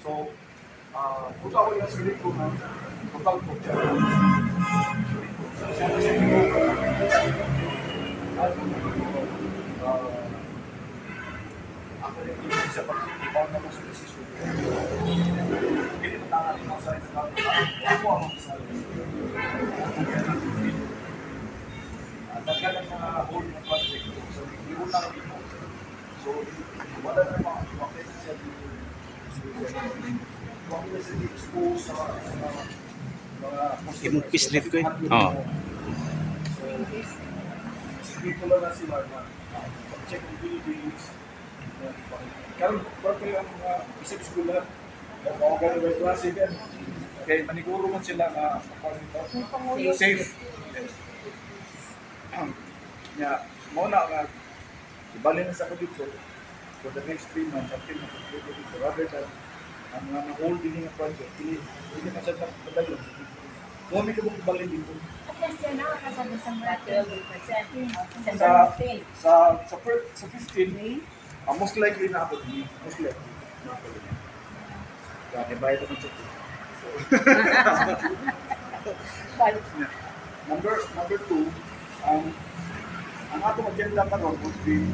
So, punta ako yung sarili ko na total po siya. Siya kasi ako rin yung isa pag-ibaw na ko sa desisyon. Hindi mo tangaling ako sa ito na ako ang magsasabi. Nagkalang mga whole ng project ko. So, iunang ito. So, wala na mga makita siya dito. Huwag na siya expose sa mga Imong pislit ko eh. Oo. So, dito lang na sila na check the buildings. Karon kayo ang mga isip school na o mga ganun klase yan. Okay, maniguro man sila na safe. Yes. Ya, mo na nga ibalik na sa ko dito for the next 3 months until makapagod dito rather than ang mga holding ng project hindi na siya padayon. Kung may kabang ibalik dito sa 15 most likely na ako din most likely na ako din kaya bayad ako sa number 2 ang atong agenda karon would be